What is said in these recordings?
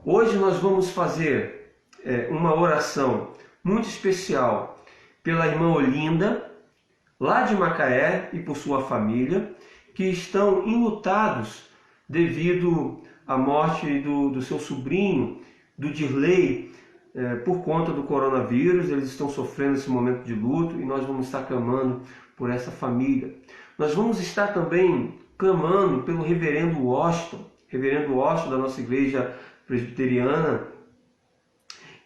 Hoje nós vamos fazer uma oração muito especial pela irmã Olinda, lá de Macaé, e por sua família, que estão enlutados devido à morte do seu sobrinho, do Dirley, por conta do coronavírus. Eles estão sofrendo esse momento de luto e nós vamos estar clamando por essa família. Nós vamos estar também clamando pelo reverendo Washington da nossa igreja presbiteriana,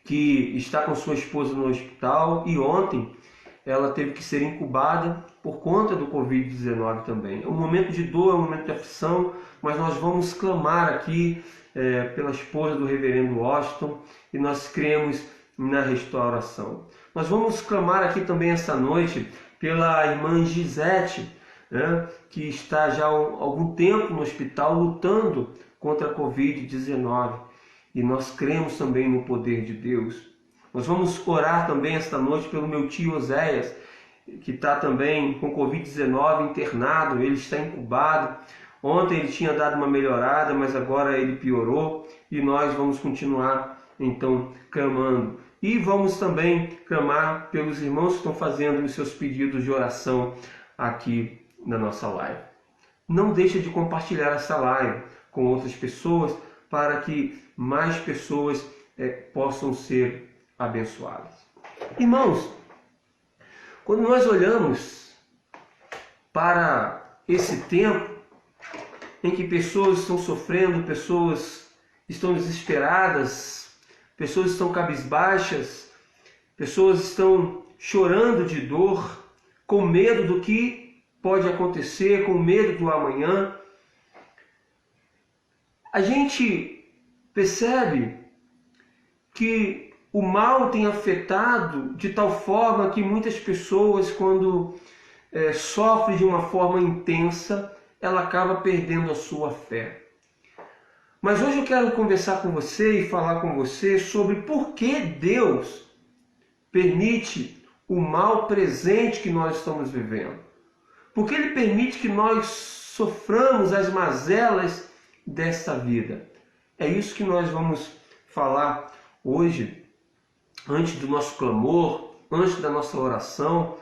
que está com sua esposa no hospital, e ontem ela teve que ser incubada por conta do Covid-19 também. É um momento de dor, é um momento de aflição, mas nós vamos clamar aqui pela esposa do reverendo Washington, e nós cremos na restauração. Nós vamos clamar aqui também essa noite pela irmã Gisete, que está já há algum tempo no hospital lutando contra a Covid-19. E nós cremos também no poder de Deus. Nós vamos orar também esta noite pelo meu tio Oséias, que está também com Covid-19 internado. Ele está incubado. Ontem ele tinha dado uma melhorada, mas agora ele piorou. E nós vamos continuar então clamando. E vamos também clamar pelos irmãos que estão fazendo os seus pedidos de oração aqui na nossa live. Não deixe de compartilhar essa live com outras pessoas, para que mais pessoas possam ser abençoadas. Irmãos, quando nós olhamos para esse tempo em que pessoas estão sofrendo, pessoas estão desesperadas, pessoas estão cabisbaixas, pessoas estão chorando de dor, com medo do que pode acontecer, com medo do amanhã, a gente percebe que o mal tem afetado de tal forma que muitas pessoas, quando sofrem de uma forma intensa, ela acaba perdendo a sua fé. Mas hoje eu quero conversar com você e falar com você sobre por que Deus permite o mal presente que nós estamos vivendo. Por que Ele permite que nós soframos as mazelas desta vida? É isso que nós vamos falar hoje, antes do nosso clamor, antes da nossa oração,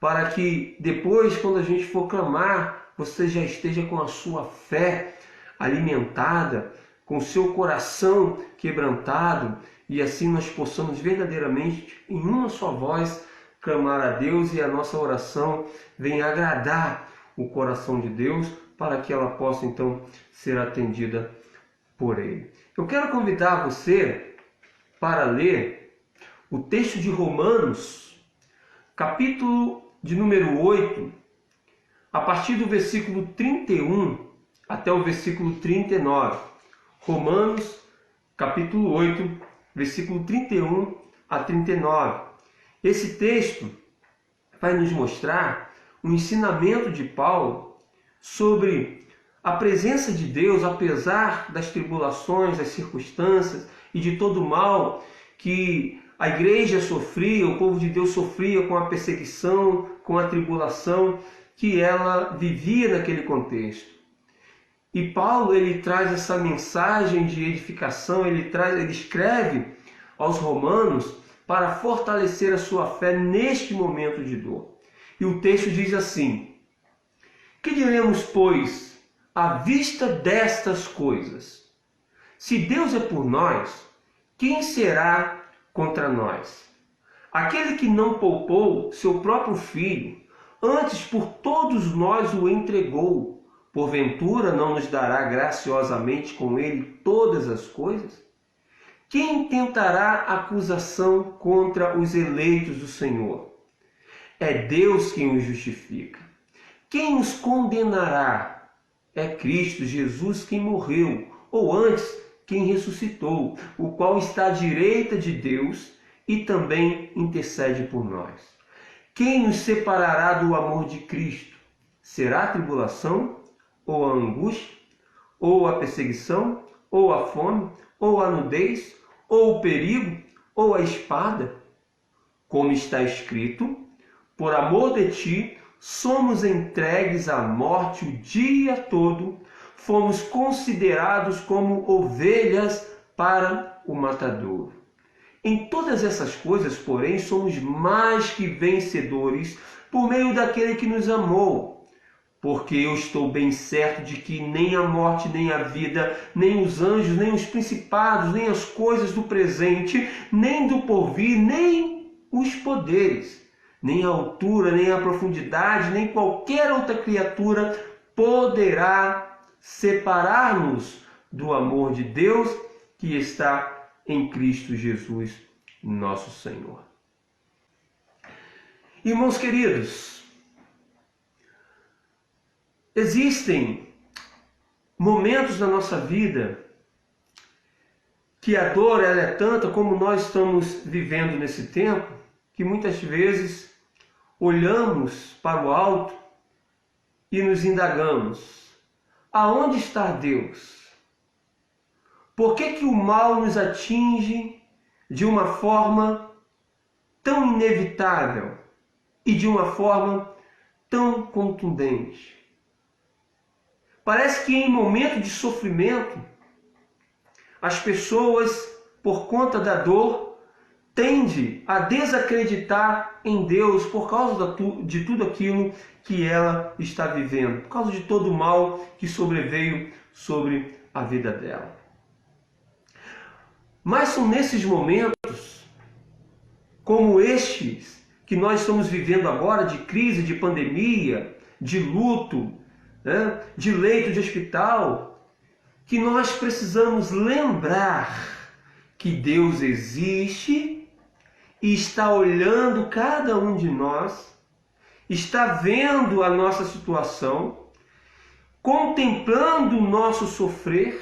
para que depois, quando a gente for clamar, você já esteja com a sua fé alimentada, com o seu coração quebrantado, e assim nós possamos verdadeiramente, em uma só voz, clamar a Deus, e a nossa oração venha agradar o coração de Deus, para que ela possa então ser atendida por Ele. Eu quero convidar você para ler o texto de Romanos, capítulo de número 8, a partir do versículo 31 até o versículo 39. Romanos, capítulo 8, versículo 31 a 39. Esse texto vai nos mostrar o ensinamento de Paulo sobre a presença de Deus, apesar das tribulações, das circunstâncias e de todo o mal que a igreja sofria, o povo de Deus sofria com a perseguição, com a tribulação que ela vivia naquele contexto. E Paulo, ele traz essa mensagem de edificação, ele escreve aos romanos para fortalecer a sua fé neste momento de dor. E o texto diz assim: que diremos, pois, à vista destas coisas? Se Deus é por nós, quem será contra nós? Aquele que não poupou seu próprio filho, antes por todos nós o entregou, porventura não nos dará graciosamente com ele todas as coisas? Quem tentará acusação contra os eleitos do Senhor? É Deus quem os justifica. Quem os condenará? É Cristo Jesus quem morreu, ou antes, quem ressuscitou, o qual está à direita de Deus e também intercede por nós. Quem nos separará do amor de Cristo? Será a tribulação, ou a angústia, ou a perseguição, ou a fome, ou a nudez, ou o perigo, ou a espada? Como está escrito: por amor de ti, somos entregues à morte o dia todo, fomos considerados como ovelhas para o matadouro. Em todas essas coisas, porém, somos mais que vencedores por meio daquele que nos amou. Porque eu estou bem certo de que nem a morte, nem a vida, nem os anjos, nem os principados, nem as coisas do presente, nem do porvir, nem os poderes, nem a altura, nem a profundidade, nem qualquer outra criatura poderá separar-nos do amor de Deus que está em Cristo Jesus, nosso Senhor. Irmãos queridos, existem momentos na nossa vida que a dor ela é tanta, como nós estamos vivendo nesse tempo, que muitas vezes olhamos para o alto e nos indagamos: aonde está Deus? Por que o mal nos atinge de uma forma tão inevitável e de uma forma tão contundente? Parece que em momento de sofrimento, as pessoas, por conta da dor, tendem a desacreditar em Deus por causa de tudo aquilo que ela está vivendo, por causa de todo o mal que sobreveio sobre a vida dela. Mas são nesses momentos, como estes que nós estamos vivendo agora, de crise, de pandemia, de luto, de leito de hospital, que nós precisamos lembrar que Deus existe e está olhando cada um de nós, está vendo a nossa situação, contemplando o nosso sofrer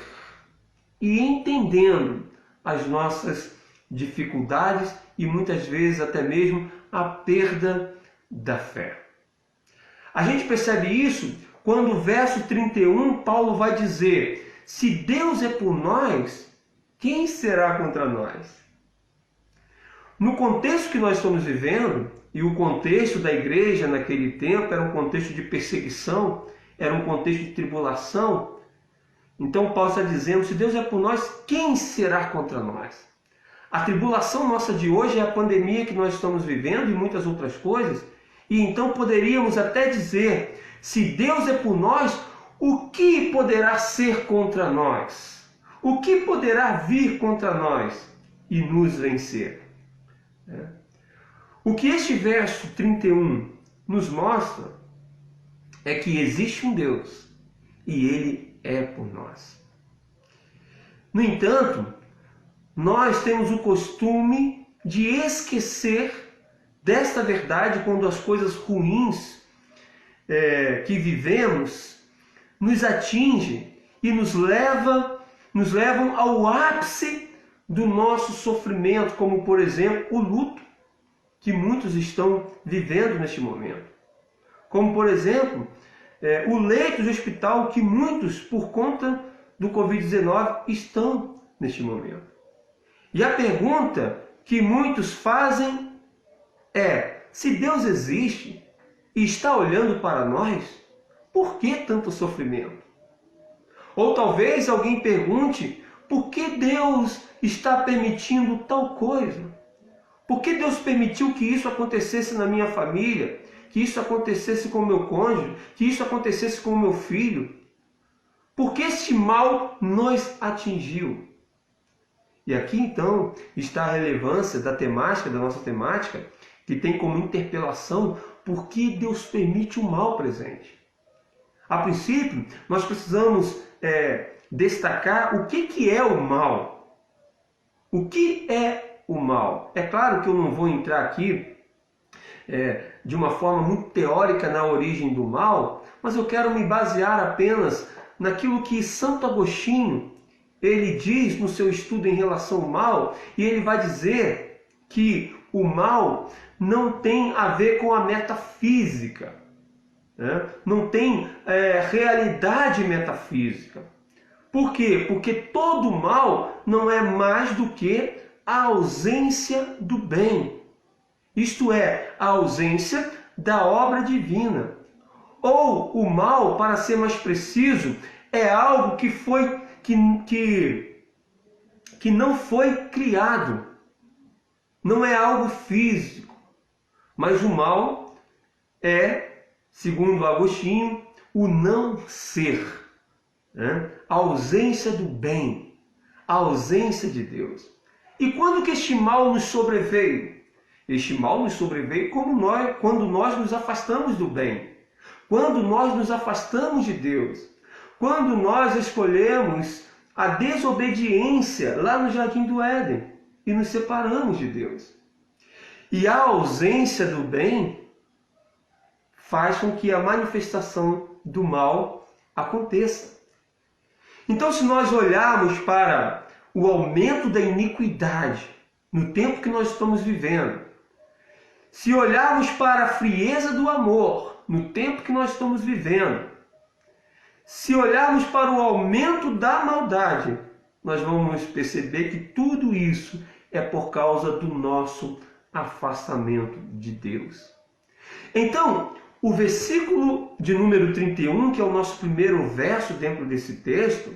e entendendo as nossas dificuldades e muitas vezes até mesmo a perda da fé. A gente percebe isso quando o verso 31, Paulo vai dizer: se Deus é por nós, quem será contra nós? No contexto que nós estamos vivendo, e o contexto da igreja naquele tempo era um contexto de perseguição, era um contexto de tribulação. Então Paulo está dizendo: se Deus é por nós, quem será contra nós? A tribulação nossa de hoje é a pandemia que nós estamos vivendo e muitas outras coisas. E então poderíamos até dizer: se Deus é por nós, o que poderá ser contra nós? O que poderá vir contra nós e nos vencer? O que este verso 31 nos mostra é que existe um Deus e Ele é por nós. No entanto, nós temos o costume de esquecer desta verdade quando as coisas ruins que vivemos nos atingem e nos levam ao ápice do nosso sofrimento, como por exemplo o luto que muitos estão vivendo neste momento. Como por exemplo o leito de hospital que muitos, por conta do Covid-19, estão neste momento. E a pergunta que muitos fazem é: se Deus existe e está olhando para nós, por que tanto sofrimento? Ou talvez alguém pergunte: por que Deus está permitindo tal coisa? Por que Deus permitiu que isso acontecesse na minha família? Que isso acontecesse com o meu cônjuge? Que isso acontecesse com o meu filho? Por que este mal nos atingiu? E aqui então está a relevância da temática, da nossa temática, que tem como interpelação: por que Deus permite o mal presente? A princípio, nós precisamos destacar o que é o mal. O que é o mal? É claro que eu não vou entrar aqui de uma forma muito teórica na origem do mal, mas eu quero me basear apenas naquilo que Santo Agostinho ele diz no seu estudo em relação ao mal, e ele vai dizer que o mal não tem a ver com a metafísica, não tem realidade metafísica. Por quê? Porque todo mal não é mais do que a ausência do bem. Isto é, a ausência da obra divina. Ou o mal, para ser mais preciso, é algo que que não foi criado, não é algo físico, mas o mal é, segundo Agostinho, o não ser, né? A ausência do bem, a ausência de Deus. E quando que este mal nos sobreveio? Este mal nos sobreveio quando nós nos afastamos do bem, quando nós nos afastamos de Deus, quando nós escolhemos a desobediência lá no Jardim do Éden e nos separamos de Deus. E a ausência do bem faz com que a manifestação do mal aconteça. Então, se nós olharmos para o aumento da iniquidade no tempo que nós estamos vivendo, se olharmos para a frieza do amor no tempo que nós estamos vivendo, se olharmos para o aumento da maldade, nós vamos perceber que tudo isso é por causa do nosso afastamento de Deus. Então, o versículo de número 31, que é o nosso primeiro verso dentro desse texto,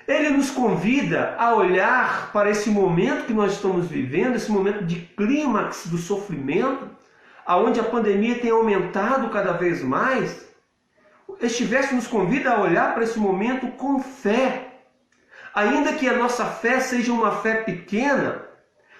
ele nos convida a olhar para esse momento que nós estamos vivendo, esse momento de clímax do sofrimento, aonde a pandemia tem aumentado cada vez mais. Este verso nos convida a olhar para esse momento com fé. Ainda que a nossa fé seja uma fé pequena,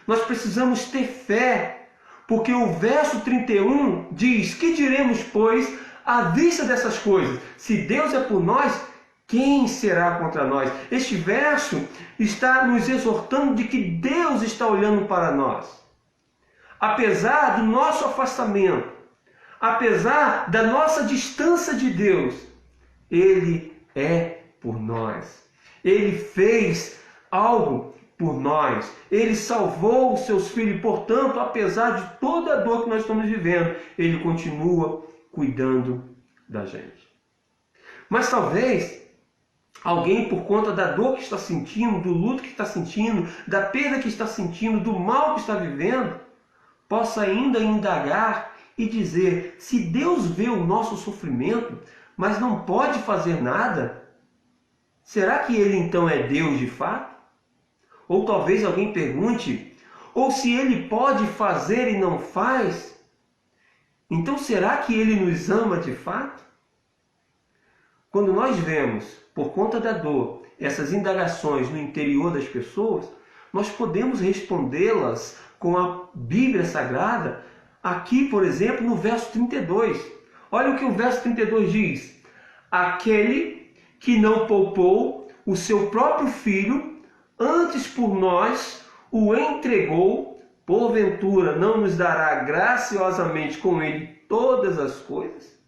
nós precisamos ter fé, porque o verso 31 diz: que diremos, pois, à vista dessas coisas? Se Deus é por nós, quem será contra nós? Este verso está nos exortando de que Deus está olhando para nós. Apesar do nosso afastamento, apesar da nossa distância de Deus, Ele é por nós. Ele fez algo por nós. Ele salvou os seus filhos. Portanto, apesar de toda a dor que nós estamos vivendo, Ele continua cuidando da gente. Mas talvez alguém, por conta da dor que está sentindo, do luto que está sentindo, da perda que está sentindo, do mal que está vivendo, possa ainda indagar e dizer: se Deus vê o nosso sofrimento, mas não pode fazer nada, será que Ele então é Deus de fato? Ou talvez alguém pergunte: ou se Ele pode fazer e não faz, então será que Ele nos ama de fato? Quando nós vemos, por conta da dor, essas indagações no interior das pessoas, nós podemos respondê-las com a Bíblia Sagrada, aqui, por exemplo, no verso 32. Olha o que o verso 32 diz: aquele que não poupou o seu próprio filho, antes por nós o entregou, porventura não nos dará graciosamente com ele todas as coisas?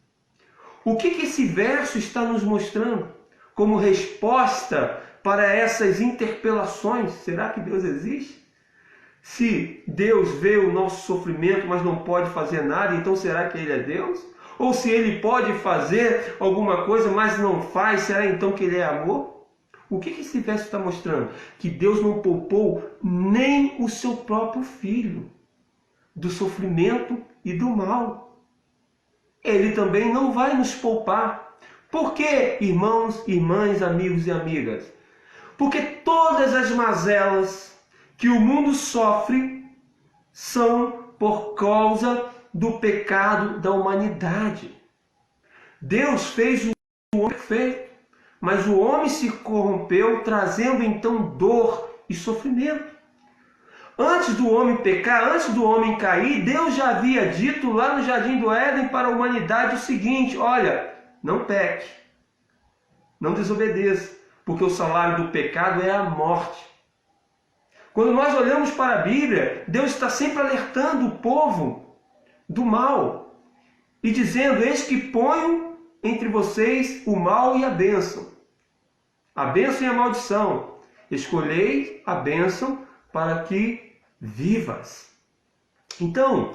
O que esse verso está nos mostrando como resposta para essas interpelações? Será que Deus existe? Se Deus vê o nosso sofrimento, mas não pode fazer nada, então será que Ele é Deus? Ou se Ele pode fazer alguma coisa, mas não faz, será então que Ele é amor? O que esse verso está mostrando? Que Deus não poupou nem o seu próprio filho do sofrimento e do mal. Ele também não vai nos poupar. Por quê, irmãos, irmãs, amigos e amigas? Porque todas as mazelas que o mundo sofre são por causa do pecado da humanidade. Deus fez o homem perfeito, mas o homem se corrompeu, trazendo então dor e sofrimento. Antes do homem pecar, antes do homem cair, Deus já havia dito lá no Jardim do Éden para a humanidade o seguinte: olha, não peque, não desobedeça, porque o salário do pecado é a morte. Quando nós olhamos para a Bíblia, Deus está sempre alertando o povo do mal e dizendo: eis que ponho entre vocês o mal e a bênção e a maldição. Escolhei a bênção para que vivas. Então,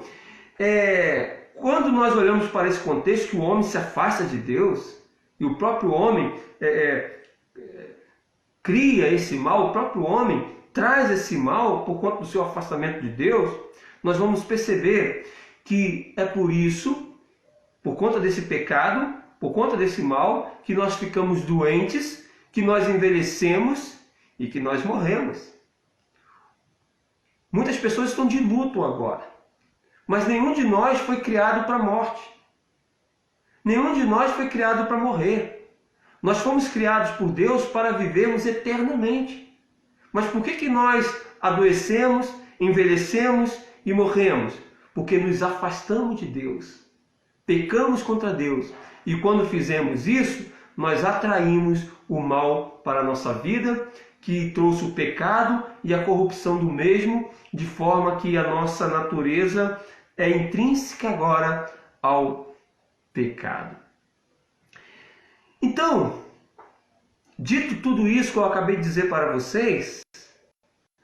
quando nós olhamos para esse contexto, que o homem se afasta de Deus, e o próprio homem cria esse mal, o próprio homem traz esse mal por conta do seu afastamento de Deus, nós vamos perceber que é por isso, por conta desse pecado, por conta desse mal, que nós ficamos doentes, que nós envelhecemos e que nós morremos. Muitas pessoas estão de luto agora, mas nenhum de nós foi criado para a morte. Nenhum de nós foi criado para morrer. Nós fomos criados por Deus para vivermos eternamente. Mas por que nós adoecemos, envelhecemos e morremos? Porque nos afastamos de Deus. Pecamos contra Deus. E quando fizemos isso, nós atraímos o mal para a nossa vida, que trouxe o pecado e a corrupção do mesmo, de forma que a nossa natureza é intrínseca agora ao pecado. Então, dito tudo isso que eu acabei de dizer para vocês,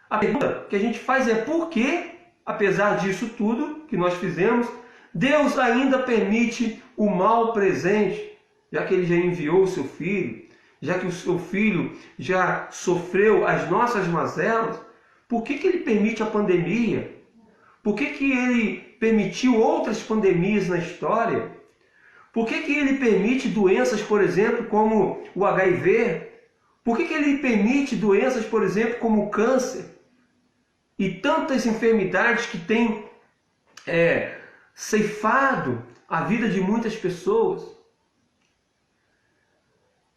a pergunta que a gente faz é por que, apesar disso tudo que nós fizemos, Deus ainda permite o mal presente, já que Ele já enviou o seu Filho, já que o seu Filho já sofreu as nossas mazelas, por que Ele permite a pandemia? Por que Ele permitiu outras pandemias na história? Por que Ele permite doenças, por exemplo, como o HIV? Por que Ele permite doenças, por exemplo, como o câncer? E tantas enfermidades que têm ceifado a vida de muitas pessoas?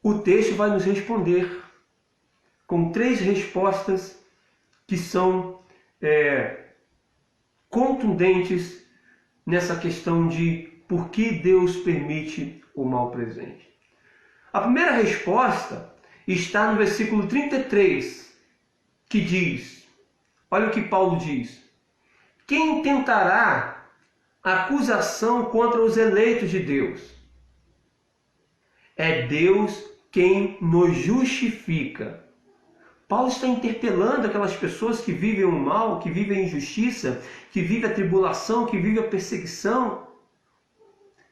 O texto vai nos responder com 3 respostas que são contundentes nessa questão de por que Deus permite o mal presente. A primeira resposta está no versículo 33, que diz, olha o que Paulo diz: quem tentará acusação contra os eleitos de Deus? É Deus quem nos justifica. Paulo está interpelando aquelas pessoas que vivem o mal, que vivem a injustiça, que vivem a tribulação, que vivem a perseguição.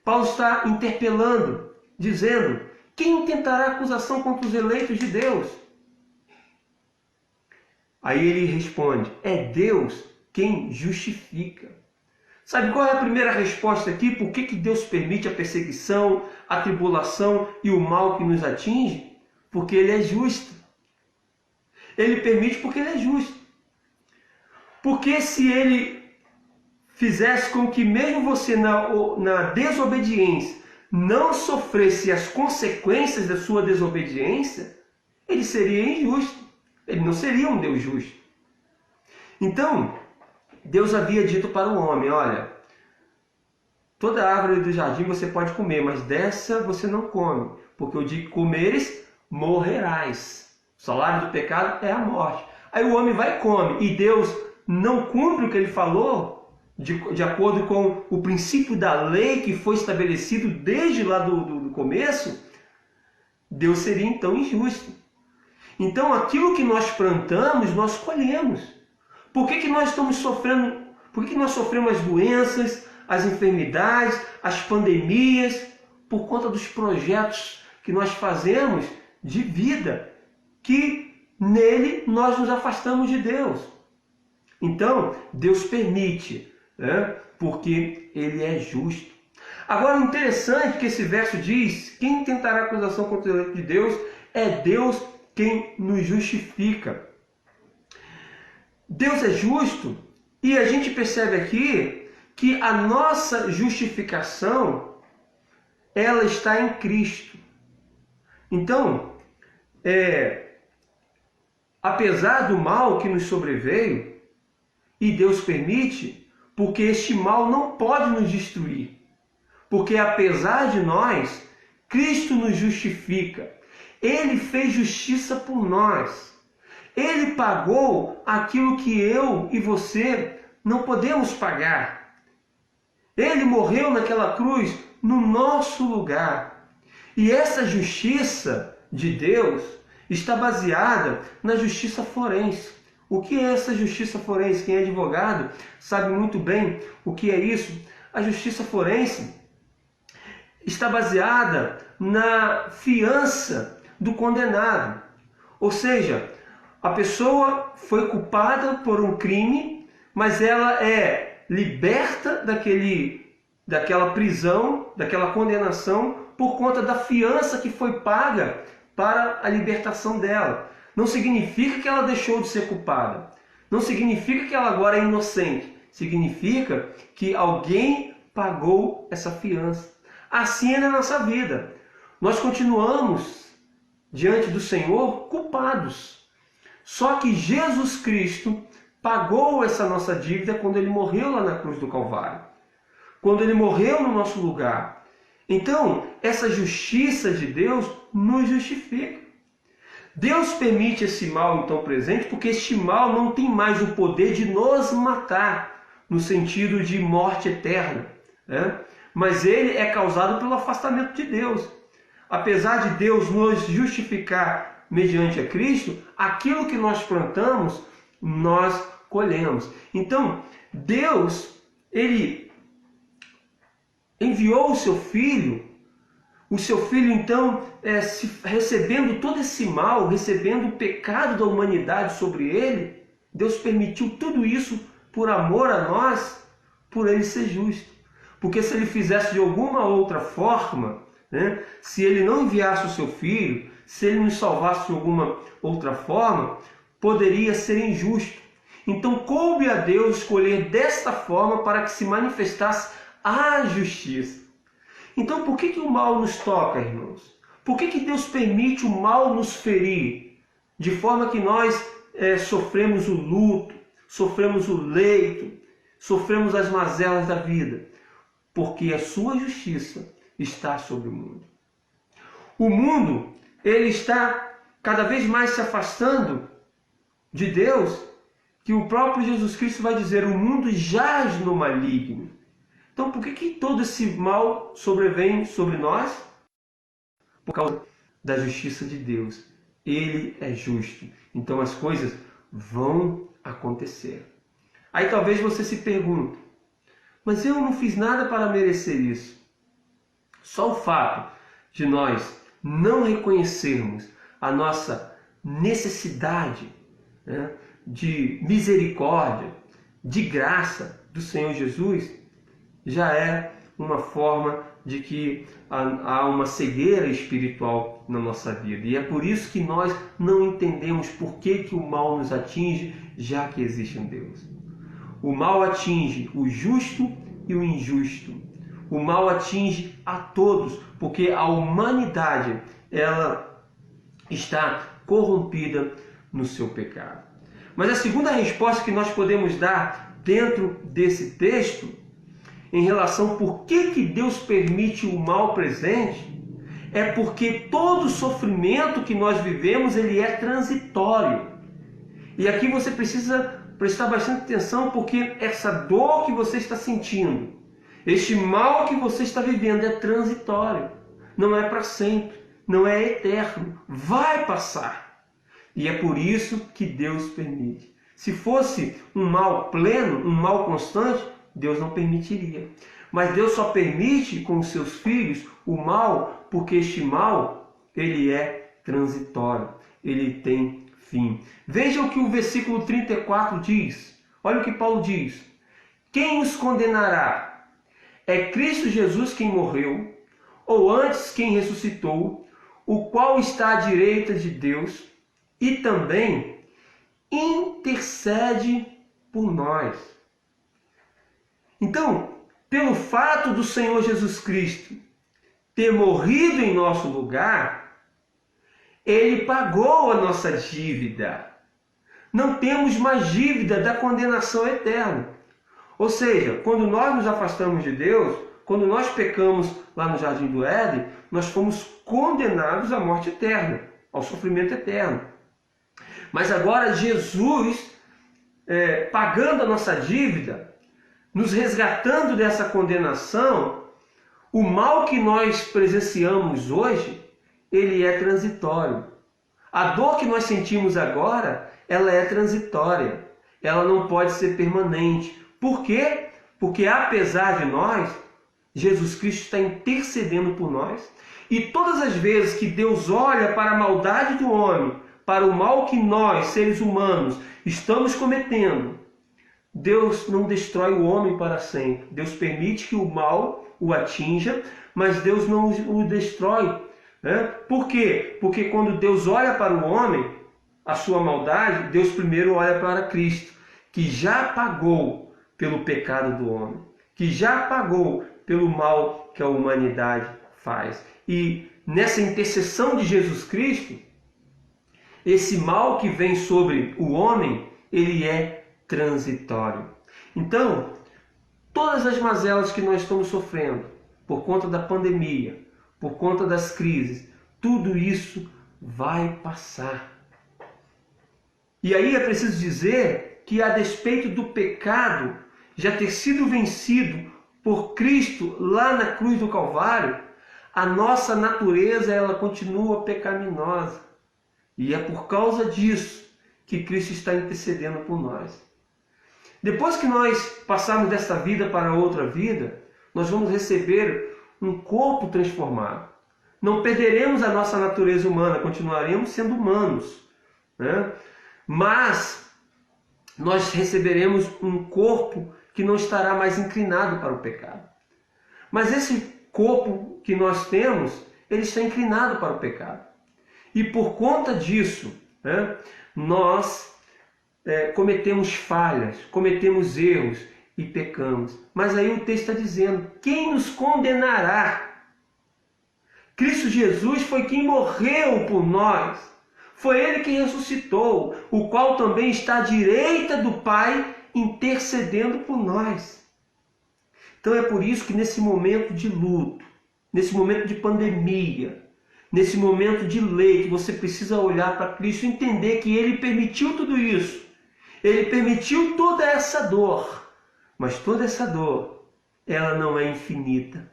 Paulo está interpelando, dizendo: quem tentará acusação contra os eleitos de Deus? Aí ele responde: é Deus quem justifica. Sabe qual é a primeira resposta aqui? Por que Deus permite a perseguição, a tribulação e o mal que nos atinge? Porque Ele é justo. Ele permite porque Ele é justo. Porque se Ele fizesse com que mesmo você na desobediência não sofresse as consequências da sua desobediência, Ele seria injusto. Ele não seria um Deus justo. Então, Deus havia dito para o homem: olha, toda árvore do jardim você pode comer, mas dessa você não come, porque o dia que comeres, morrerás. O salário do pecado é a morte. Aí o homem vai e come, e Deus não cumpre o que Ele falou, de acordo com o princípio da lei que foi estabelecido desde lá do começo. Deus seria então injusto. Então aquilo que nós plantamos, nós colhemos. Por que nós estamos sofrendo? Por que nós sofremos as doenças, as enfermidades, as pandemias? Por conta dos projetos que nós fazemos de vida, que nele nós nos afastamos de Deus. Então, Deus permite, né? Porque Ele é justo. Agora, o interessante é que esse verso diz: quem tentará acusação contra o eleitos de Deus? É Deus quem nos justifica. Deus é justo, e a gente percebe aqui que a nossa justificação, ela está em Cristo. Então, apesar do mal que nos sobreveio, e Deus permite, porque este mal não pode nos destruir. Porque apesar de nós, Cristo nos justifica. Ele fez justiça por nós. Ele pagou aquilo que eu e você não podemos pagar. Ele morreu naquela cruz no nosso lugar. E essa justiça de Deus está baseada na justiça forense. O que é essa justiça forense? Quem é advogado sabe muito bem o que é isso. A justiça forense está baseada na fiança do condenado. Ou seja, a pessoa foi culpada por um crime, mas ela é liberta daquela prisão, daquela condenação, por conta da fiança que foi paga para a libertação dela. Não significa que ela deixou de ser culpada. Não significa que ela agora é inocente. Significa que alguém pagou essa fiança. Assim é na nossa vida. Nós continuamos diante do Senhor culpados. Só que Jesus Cristo pagou essa nossa dívida quando Ele morreu lá na cruz do Calvário. Quando Ele morreu no nosso lugar. Então, essa justiça de Deus nos justifica. Deus permite esse mal então presente porque este mal não tem mais o poder de nos matar, no sentido de morte eterna, né? Mas ele é causado pelo afastamento de Deus. Apesar de Deus nos justificar mediante a Cristo, aquilo que nós plantamos, nós colhemos. Então, Deus, Ele enviou o seu Filho então, recebendo todo esse mal, recebendo o pecado da humanidade sobre ele, Deus permitiu tudo isso por amor a nós, por ele ser justo. Porque se ele fizesse de alguma outra forma, né, se ele não enviasse o seu Filho, se ele nos salvasse de alguma outra forma, poderia ser injusto. Então coube a Deus escolher desta forma para que se manifestasse a justiça. Então por que o mal nos toca, irmãos? Por que Deus permite o mal nos ferir? De forma que nós sofremos o luto, sofremos o leito, sofremos as mazelas da vida. Porque a sua justiça está sobre o mundo. O mundo, ele está cada vez mais se afastando de Deus, que o próprio Jesus Cristo vai dizer, o mundo jaz no maligno. Então, por que todo esse mal sobrevém sobre nós? Por causa da justiça de Deus. Ele é justo. Então, as coisas vão acontecer. Aí talvez você se pergunte, mas eu não fiz nada para merecer isso. Só o fato de nós não reconhecermos a nossa necessidade, né, de misericórdia, de graça do Senhor Jesus, já é uma forma de que há uma cegueira espiritual na nossa vida. E é por isso que nós não entendemos por que o mal nos atinge, já que existe um Deus. O mal atinge o justo e o injusto. O mal atinge a todos, porque a humanidade ela está corrompida no seu pecado. Mas a segunda resposta que nós podemos dar dentro desse texto em relação por que Deus permite o mal presente, é porque todo sofrimento que nós vivemos, ele é transitório. E aqui você precisa prestar bastante atenção, porque essa dor que você está sentindo, este mal que você está vivendo é transitório. Não é para sempre, não é eterno, vai passar. E é por isso que Deus permite. Se fosse um mal pleno, um mal constante, Deus não permitiria. Mas Deus só permite com os seus filhos o mal, porque este mal, ele é transitório. Ele tem fim. Veja o que o versículo 34 diz. Olha o que Paulo diz. Quem os condenará? É Cristo Jesus quem morreu, ou antes quem ressuscitou, o qual está à direita de Deus e também intercede por nós. Então, pelo fato do Senhor Jesus Cristo ter morrido em nosso lugar, Ele pagou a nossa dívida. Não temos mais dívida da condenação eterna. Ou seja, quando nós nos afastamos de Deus, quando nós pecamos lá no Jardim do Éden, nós fomos condenados à morte eterna, ao sofrimento eterno. Mas agora Jesus, pagando a nossa dívida, nos resgatando dessa condenação, o mal que nós presenciamos hoje, ele é transitório. A dor que nós sentimos agora, ela é transitória. Ela não pode ser permanente. Por quê? Porque apesar de nós, Jesus Cristo está intercedendo por nós. E todas as vezes que Deus olha para a maldade do homem, para o mal que nós, seres humanos, estamos cometendo, Deus não destrói o homem para sempre. Deus permite que o mal o atinja, mas Deus não o destrói. Né? Por quê? Porque quando Deus olha para o homem, a sua maldade, Deus primeiro olha para Cristo, que já pagou pelo pecado do homem, que já pagou pelo mal que a humanidade faz. E nessa intercessão de Jesus Cristo, esse mal que vem sobre o homem, ele é transitório. Então, todas as mazelas que nós estamos sofrendo, por conta da pandemia, por conta das crises, tudo isso vai passar. E aí é preciso dizer que, a despeito do pecado já ter sido vencido por Cristo lá na cruz do Calvário, a nossa natureza ela continua pecaminosa. E é por causa disso que Cristo está intercedendo por nós. Depois que nós passarmos desta vida para outra vida, nós vamos receber um corpo transformado. Não perderemos a nossa natureza humana, continuaremos sendo humanos, né? Mas nós receberemos um corpo que não estará mais inclinado para o pecado. Mas esse corpo que nós temos, ele está inclinado para o pecado. E por conta disso, né, nós cometemos falhas, cometemos erros e pecamos. Mas aí o texto está dizendo, quem nos condenará? Cristo Jesus foi quem morreu por nós. Foi Ele que ressuscitou, o qual também está à direita do Pai, intercedendo por nós. Então é por isso que nesse momento de luto, nesse momento de pandemia, nesse momento de lei, que você precisa olhar para Cristo e entender que Ele permitiu tudo isso. Ele permitiu toda essa dor. Mas toda essa dor, ela não é infinita.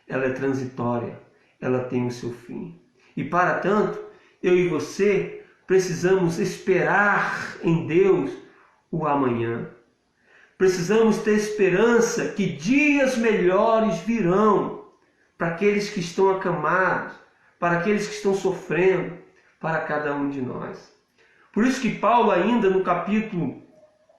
Ela é transitória. Ela tem o seu fim. E para tanto, eu e você precisamos esperar em Deus o amanhã. Precisamos ter esperança que dias melhores virão para aqueles que estão acamados, para aqueles que estão sofrendo, para cada um de nós. Por isso que Paulo ainda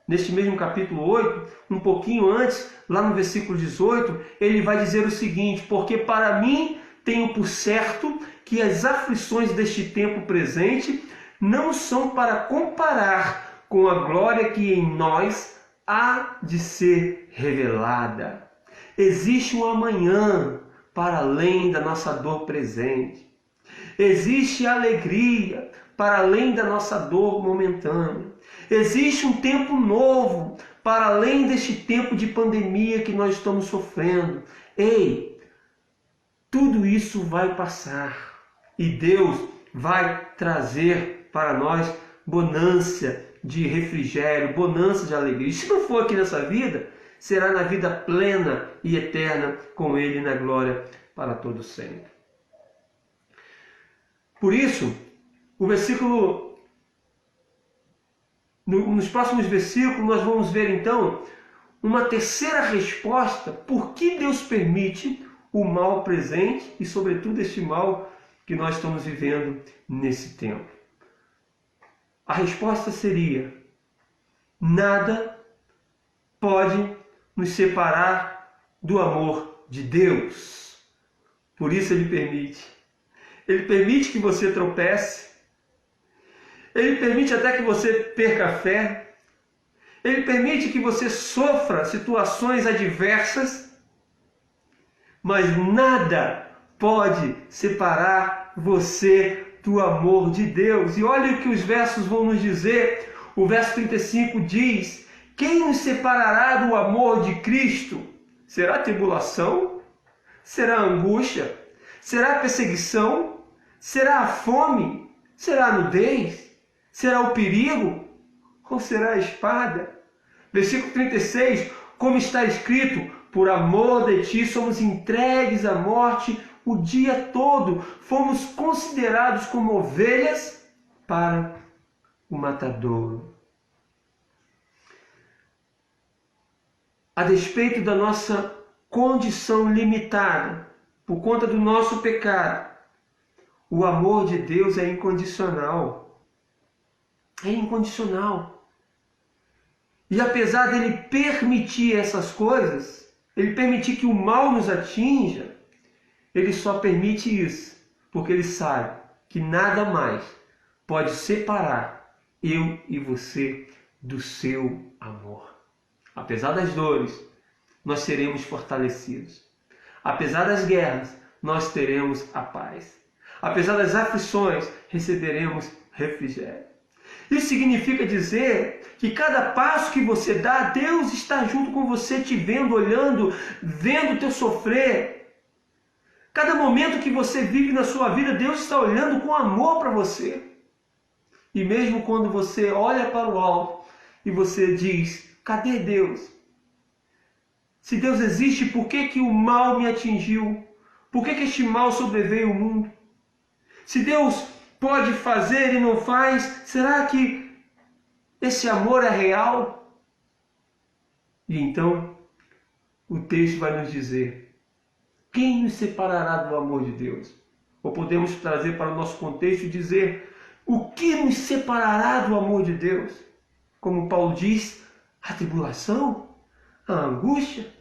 neste mesmo capítulo 8, um pouquinho antes, lá no versículo 18, ele vai dizer o seguinte, porque para mim tenho por certo que as aflições deste tempo presente não são para comparar com a glória que em nós há de ser revelada. Existe um amanhã para além da nossa dor presente. Existe alegria para além da nossa dor momentânea. Existe um tempo novo para além deste tempo de pandemia que nós estamos sofrendo. Ei, tudo isso vai passar e Deus vai trazer para nós bonança de refrigério, bonança de alegria. E se não for aqui nessa vida, será na vida plena e eterna com Ele na glória para todo sempre. Por isso, o versículo, nos próximos versículos, nós vamos ver então uma terceira resposta por que Deus permite o mal presente e, sobretudo, este mal que nós estamos vivendo nesse tempo. A resposta seria: nada pode nos separar do amor de Deus. Por isso Ele permite. Ele permite que você tropece. Ele permite até que você perca a fé. Ele permite que você sofra situações adversas. Mas nada pode separar você do amor de Deus. E olha o que os versos vão nos dizer. O verso 35 diz: quem nos separará do amor de Cristo? Será tribulação? Será angústia? Será perseguição? Será a fome? Será a nudez? Será o perigo? Ou será a espada? Versículo 36, como está escrito: por amor de ti somos entregues à morte o dia todo, fomos considerados como ovelhas para o matadouro. A despeito da nossa condição limitada, por conta do nosso pecado, o amor de Deus é incondicional. É incondicional. E apesar dele permitir essas coisas, ele permitir que o mal nos atinja, ele só permite isso porque ele sabe que nada mais pode separar eu e você, do seu amor. Apesar das dores, nós seremos fortalecidos. Apesar das guerras, nós teremos a paz. Apesar das aflições, receberemos refrigério. Isso significa dizer que cada passo que você dá, Deus está junto com você, te vendo, olhando, vendo o teu sofrer. Cada momento que você vive na sua vida, Deus está olhando com amor para você. E mesmo quando você olha para o alto e você diz, cadê Deus? Se Deus existe, por que o mal me atingiu? Por que este mal sobreveio ao mundo? Se Deus pode fazer e não faz, será que esse amor é real? E então, o texto vai nos dizer, quem nos separará do amor de Deus? Ou podemos trazer para o nosso contexto e dizer, o que nos separará do amor de Deus? Como Paulo diz, a tribulação, a angústia,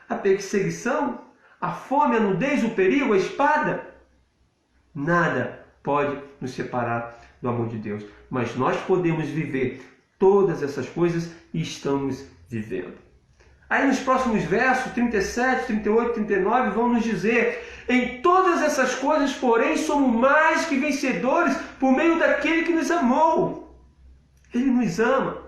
a perseguição, a fome, a nudez, o perigo, a espada. Nada pode nos separar do amor de Deus. Mas nós podemos viver todas essas coisas e estamos vivendo. Aí nos próximos versos, 37, 38, 39, vão nos dizer, em todas essas coisas, porém, somos mais que vencedores por meio daquele que nos amou. Ele nos ama.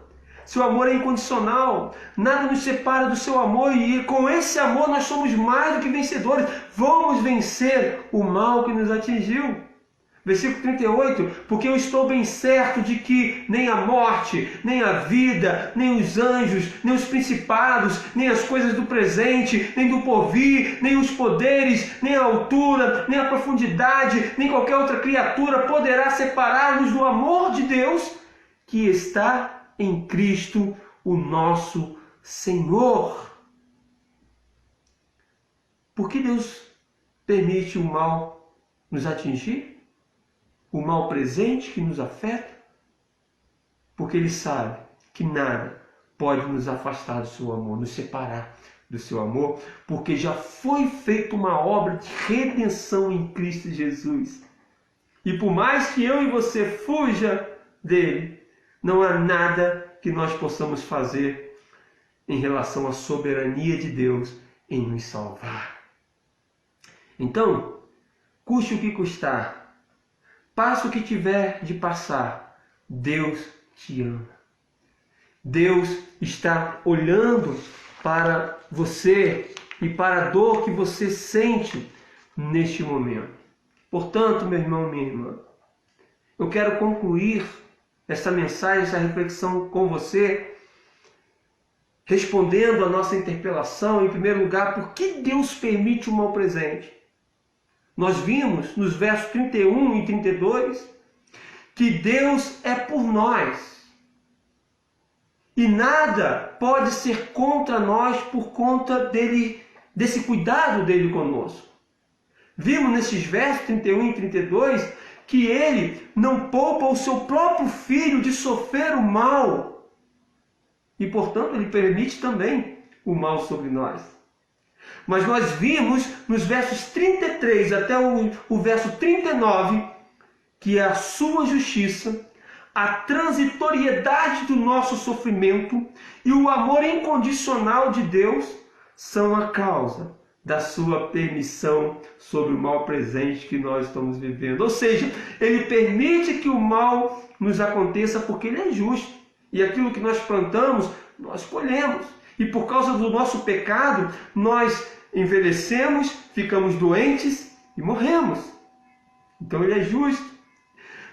Seu amor é incondicional. Nada nos separa do seu amor e com esse amor nós somos mais do que vencedores. Vamos vencer o mal que nos atingiu. Versículo 38, porque eu estou bem certo de que nem a morte, nem a vida, nem os anjos, nem os principados, nem as coisas do presente, nem do porvir, nem os poderes, nem a altura, nem a profundidade, nem qualquer outra criatura poderá separar-nos do amor de Deus que está em Cristo, o nosso Senhor. Por que Deus permite o mal nos atingir? O mal presente que nos afeta? Porque Ele sabe que nada pode nos afastar do seu amor, nos separar do seu amor, porque já foi feita uma obra de redenção em Cristo Jesus. E por mais que eu e você fuja dele, não há nada que nós possamos fazer em relação à soberania de Deus em nos salvar. Então, custe o que custar, passe o que tiver de passar, Deus te ama. Deus está olhando para você e para a dor que você sente neste momento. Portanto, meu irmão, minha irmã, eu quero concluir essa mensagem, essa reflexão com você, respondendo a nossa interpelação, em primeiro lugar, por que Deus permite o mal presente? Nós vimos nos versos 31 e 32 que Deus é por nós. E nada pode ser contra nós por conta dele, desse cuidado dele conosco. Vimos nesses versos 31 e 32 que ele não poupa o seu próprio filho de sofrer o mal. E, portanto, ele permite também o mal sobre nós. Mas nós vimos nos versos 33 até o verso 39 que a sua justiça, a transitoriedade do nosso sofrimento e o amor incondicional de Deus são a causa da sua permissão sobre o mal presente que nós estamos vivendo. Ou seja, ele permite que o mal nos aconteça porque ele é justo. E aquilo que nós plantamos, nós colhemos. E por causa do nosso pecado, nós envelhecemos, ficamos doentes e morremos. Então ele é justo.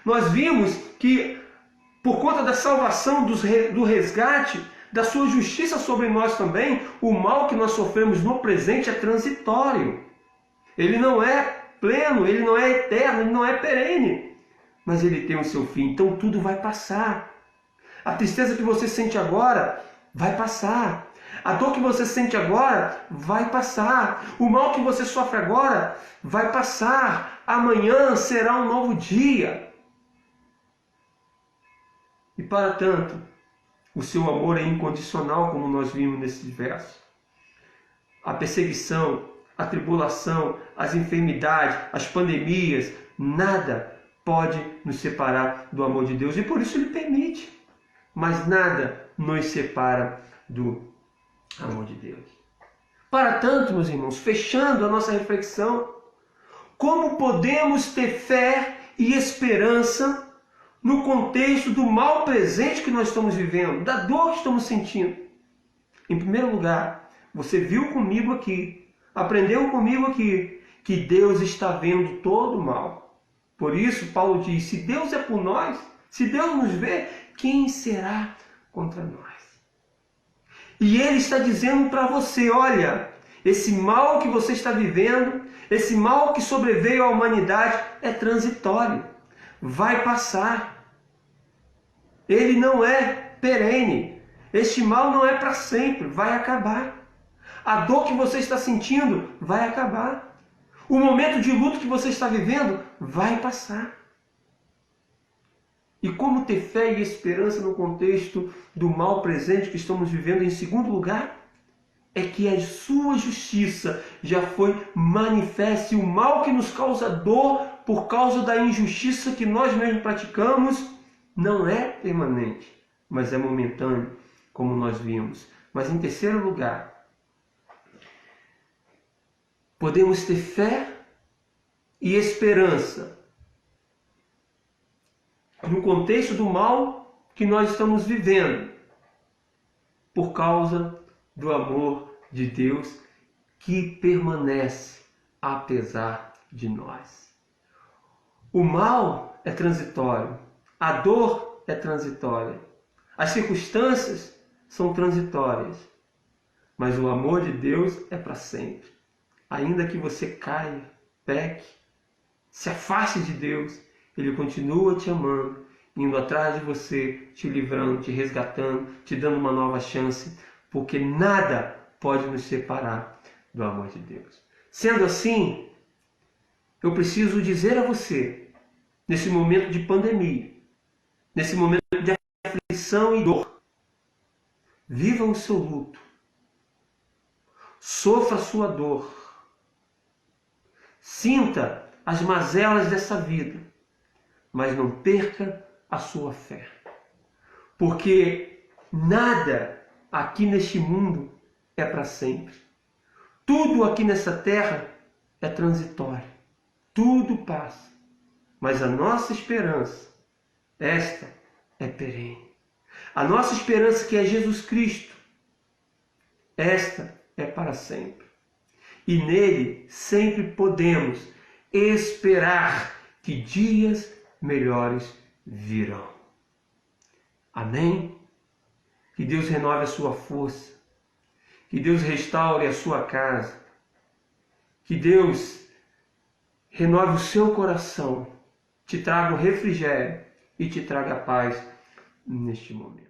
Nós vimos que por conta da salvação, do resgate, da sua justiça sobre nós também, o mal que nós sofremos no presente é transitório. Ele não é pleno, ele não é eterno, ele não é perene. Mas ele tem o seu fim, então tudo vai passar. A tristeza que você sente agora vai passar. A dor que você sente agora vai passar. O mal que você sofre agora vai passar. Amanhã será um novo dia. E para tanto, o seu amor é incondicional, como nós vimos nesses versos. A perseguição, a tribulação, as enfermidades, as pandemias, nada pode nos separar do amor de Deus, e por isso Ele permite. Mas nada nos separa do amor de Deus. Para tanto, meus irmãos, fechando a nossa reflexão, como podemos ter fé e esperança no contexto do mal presente que nós estamos vivendo, da dor que estamos sentindo? Em primeiro lugar, você viu comigo aqui, aprendeu comigo aqui, que Deus está vendo todo o mal. Por isso, Paulo diz, se Deus é por nós, se Deus nos vê, quem será contra nós? E Ele está dizendo para você, olha, esse mal que você está vivendo, esse mal que sobreveio à humanidade é transitório, vai passar. Ele não é perene, este mal não é para sempre, vai acabar. A dor que você está sentindo vai acabar. O momento de luto que você está vivendo vai passar. E como ter fé e esperança no contexto do mal presente que estamos vivendo? Em segundo lugar, é que a sua justiça já foi manifesta, e o mal que nos causa dor por causa da injustiça que nós mesmos praticamos não é permanente, mas é momentâneo, como nós vimos. Mas em terceiro lugar, podemos ter fé e esperança no contexto do mal que nós estamos vivendo, por causa do amor de Deus que permanece apesar de nós. O mal é transitório, a dor é transitória, as circunstâncias são transitórias, mas o amor de Deus é para sempre. Ainda que você caia, peque, se afaste de Deus, Ele continua te amando, indo atrás de você, te livrando, te resgatando, te dando uma nova chance, porque nada pode nos separar do amor de Deus. Sendo assim, eu preciso dizer a você, nesse momento de pandemia, nesse momento de aflição e dor, viva o seu luto, sofra a sua dor, sinta as mazelas dessa vida, mas não perca a sua fé. Porque nada aqui neste mundo é para sempre. Tudo aqui nessa terra é transitório. Tudo passa. Mas a nossa esperança, esta é perene. A nossa esperança, que é Jesus Cristo, esta é para sempre. E nele sempre podemos esperar que dias melhores virão. Amém? Que Deus renove a sua força, que Deus restaure a sua casa, que Deus renove o seu coração, te traga o refrigério e te traga a paz neste momento.